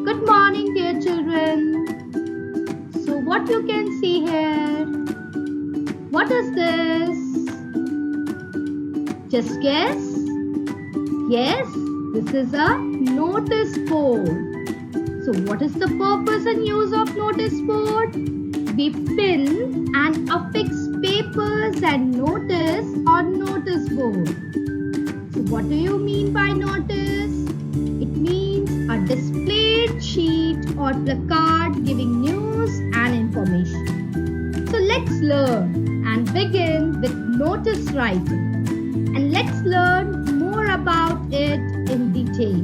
Good morning, dear children. So what you can see here? What is this? Just guess. Yes, this is a notice board. So what is the purpose and use of notice board? We pin and affix papers and notice on notice board. So what do you mean by notice? It means a displayed sheet or placard giving news and information. So let's learn and begin with notice writing. And let's learn more about it in detail.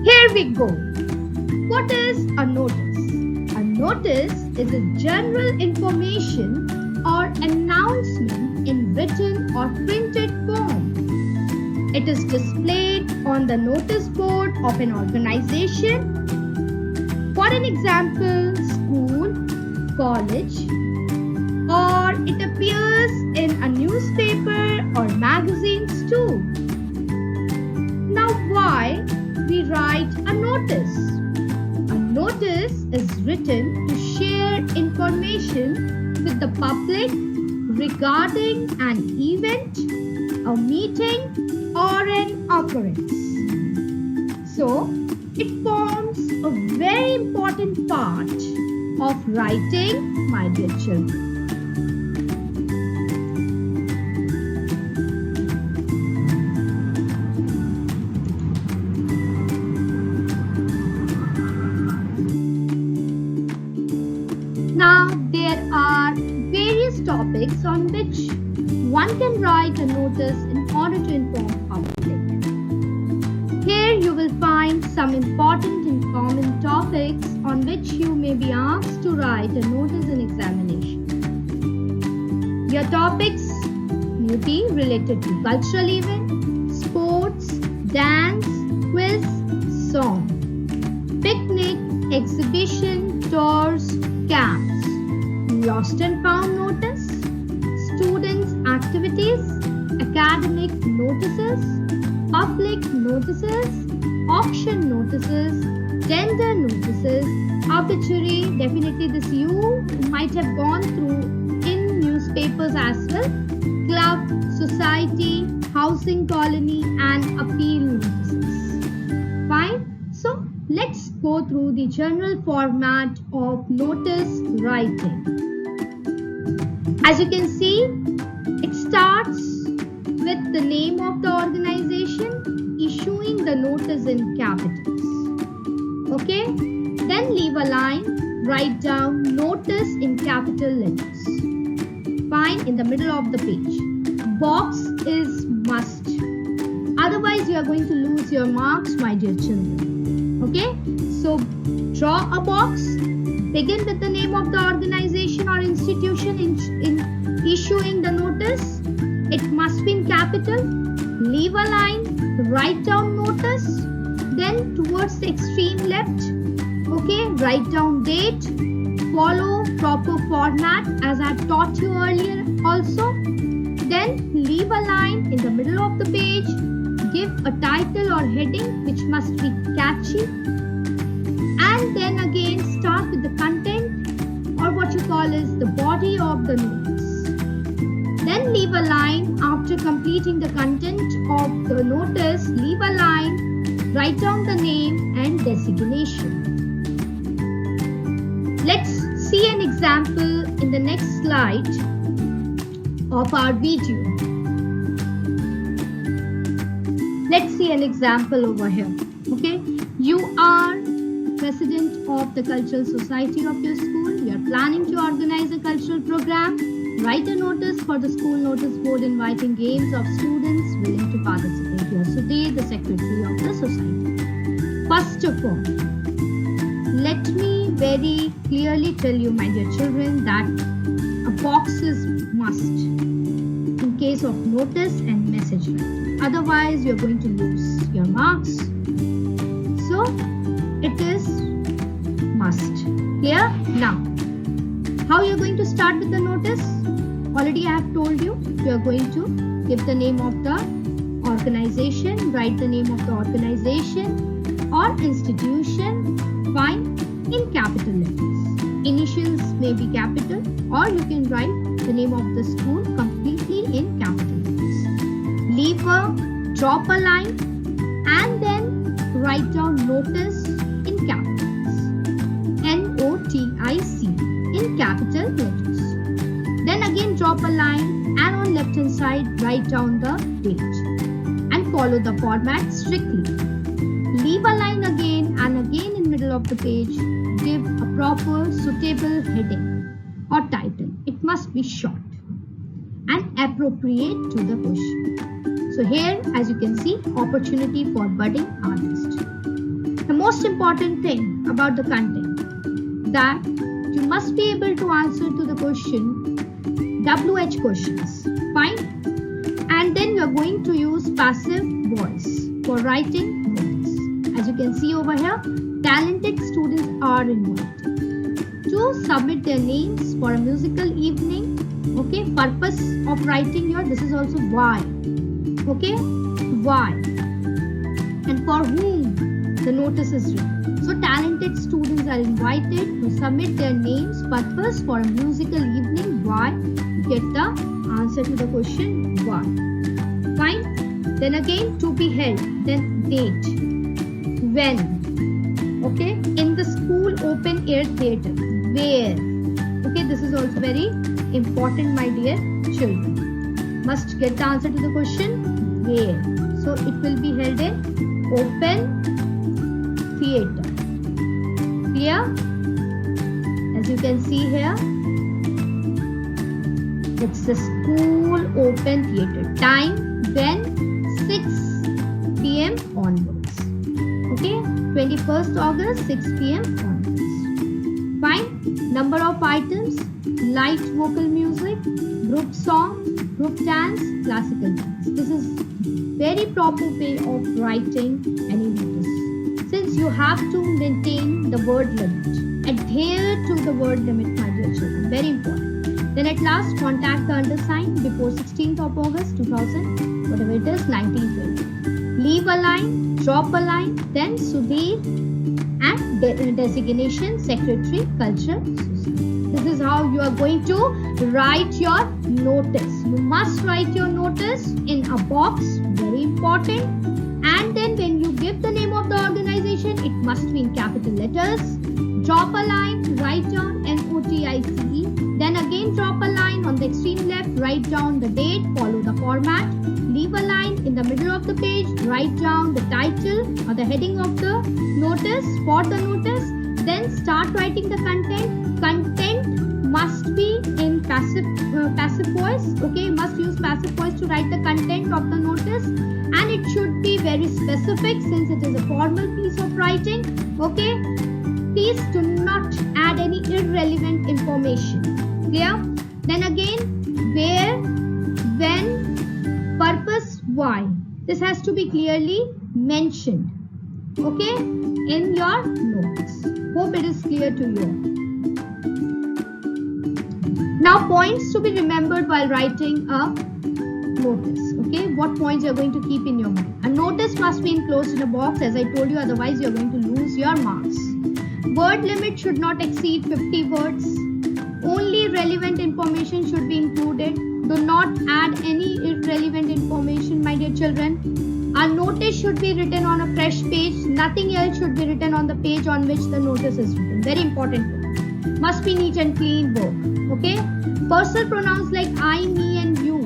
Here we go. What is a notice? A notice is a general information or announcement in written or printed form. It is displayed on the notice board of an organization. For an example, school, college, or it appears in a newspaper or magazines too. Now why we write a notice? A notice is written to share information with the public regarding an event, a meeting, or an occurrence. So, it forms a very important part of writing, my dear children. Now, there are various topics on which one can write a notice in order to inform public. Here you will find some important and common topics on which you may be asked to write a notice in examination. Your topics may be related to cultural event, sports, dance, quiz, song, picnic, exhibition, tours, camps, lost and found notice, students' activities, academic notices, public notices, auction notices, tender notices, obituary. Definitely this you might have gone through in newspapers as well, club, society, housing colony, and appeal notices. Fine. So let's go through the general format of notice writing. As you can see, it starts with the name of the organization, issuing the notice in capitals. Okay? Then leave a line, write down notice in capital letters. Fine, in the middle of the page. Box is must. Otherwise, you are going to lose your marks, my dear children. Okay? So, draw a box. Begin with the name of the organization or institution in issuing the notice. It must be in capital. Leave a line. Write down notice. Then towards the extreme left, okay, write down date. Follow proper format as I taught you earlier also. Then leave a line in the middle of the page. Give a title or heading which must be catchy. And then again start with the content or what you call is the body of the notice. Then leave a line after completing the content of the notice. Leave a line, write down the name and designation. Let's see an example in the next slide of our video. Let's see an example over here. Okay, you are president of the cultural society of your school. You are planning to organize a cultural program. Write a notice for the school notice board inviting games of students willing to participate. You are today the secretary of the society. First of all, let me very clearly tell you, my dear children, that a box is must in case of notice and message writing. Otherwise, you are going to lose your marks. So, it is must. Clear? Now, how you are going to start with the notice? Already I have told you, you are going to give the name of the organization, write the name of the organization or institution, fine, in capital letters. Initials may be capital, or you can write the name of the school completely in capital letters. Leave a, drop a line, and then write down notice in capitals. NOTIC in capital letters. Then again drop a line, and on left hand side write down the date and follow the format strictly. Leave a line again, and again in middle of the page give a proper suitable heading or title. It must be short and appropriate to the question. So here, as you can see, opportunity for budding artist. The most important thing about the content, that you must be able to answer to the question WH questions, fine? And then you are going to use passive voice for writing notes. As you can see over here, talented students are invited to submit their names for a musical evening. Okay, purpose of writing here, this is also why. Okay, why and for whom the notice is written. So talented students are invited to submit their names, purpose for a musical evening, why. Get the answer to the question why. Fine. Then again to be held, then date, when. Okay, in the school open air theatre, where. Okay, this is also very important, my dear children. Must get the answer to the question where. So it will be held in open theatre. Clear? As you can see here, it's the school open theatre. Time when 6 p.m. onwards. Okay, 21st August 6 p.m. onwards. Fine. Number of items: light vocal music, group song, group dance, classical dance. This is very proper way of writing any notice. Since you have to maintain the word limit, adhere to the word limit, my dear children. Very important. Then at last, contact the undersigned before 16th of August 2000, whatever it is, 1920. Leave a line, drop a line, then Sudhir and designation Secretary Culture Society. This is how you are going to write your notice. You must write your notice in a box, very important. And then when you give the name of the organization, it must be in capital letters. Drop a line, write down NOTICE. Then again drop a line on the extreme left, write down the date, follow the format. Leave a line in the middle of the page, write down the title or the heading of the notice for the notice. Then start writing the content. Content must be in passive voice. Okay, you must use passive voice to write the content of the notice, and it should be very specific since it is a formal piece of writing. Okay, please do not add any irrelevant information. Clear? Then again, where, when, purpose, why. This has to be clearly mentioned. Okay, in your notes. Hope it is clear to you. Now, points to be remembered while writing a notice. Okay, what points you are going to keep in your mind. A notice must be enclosed in a box, as I told you, otherwise you are going to lose your marks. Word limit should not exceed 50 words. Only relevant information should be included. Do not add any irrelevant information, my dear children. A notice should be written on a fresh page. Nothing else should be written on the page on which the notice is written. Very important. Must be neat and clean work. Okay? Personal pronouns like I, me and you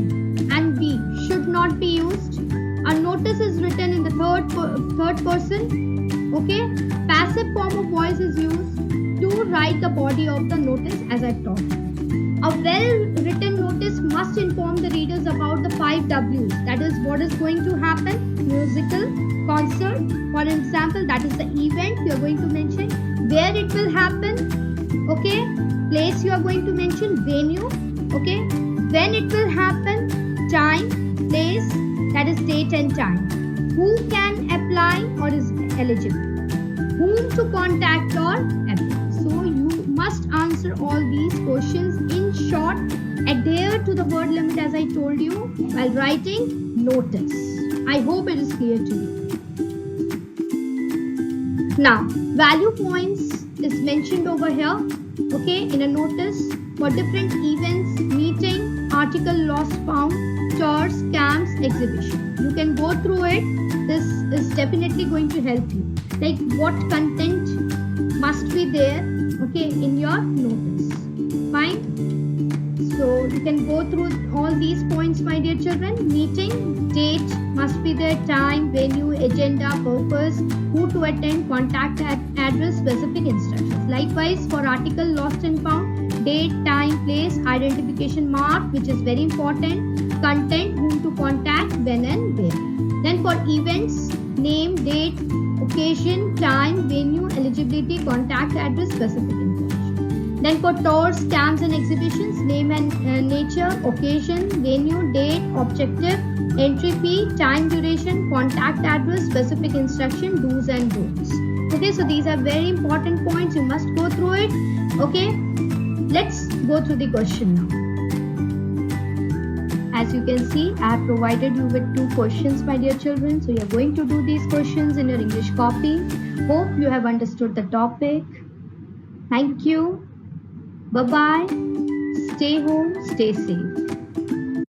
and we should not be used. A notice is written in the third person. Okay? Passive form of voice is used to write the body of the notice, as I've taught. A well-written notice must inform the readers about the 5 W's. That is, what is going to happen. Musical, concert, for example, that is the event you are going to mention. Where it will happen. Okay. Place you are going to mention. Venue. Okay. When it will happen. Time, place, that is date and time. Who can apply or is eligible. Whom to contact or apply. So you must answer all these questions in short. Adhere to the word limit as I told you while writing notice. I hope it is clear to you. Now, value points is mentioned over here, okay, in a notice for different events, meeting, article lost found, tours, camps, exhibition. You can go through it. This is definitely going to help you. Like what content must be there, okay, in your notice. Fine. So you can go through all these points, my dear children. Meeting, date must be there, time, venue, agenda, purpose, who to attend, contact address, specific instructions. Likewise, for article lost and found, date, time, place, identification mark, which is very important, content, whom to contact, when and where. Then for events, name, date, occasion, time, venue, eligibility, contact address, specific information. Then for tours, camps and exhibitions, name and nature, occasion, venue, date, objective, entry fee, time duration, contact address, specific instruction, do's and don'ts. Okay, so these are very important points. You must go through it. Okay, let's go through the question now. As you can see, I have provided you with 2 questions, my dear children. So you are going to do these questions in your English copy. Hope you have understood the topic. Thank you. Bye-bye. Stay home, stay safe.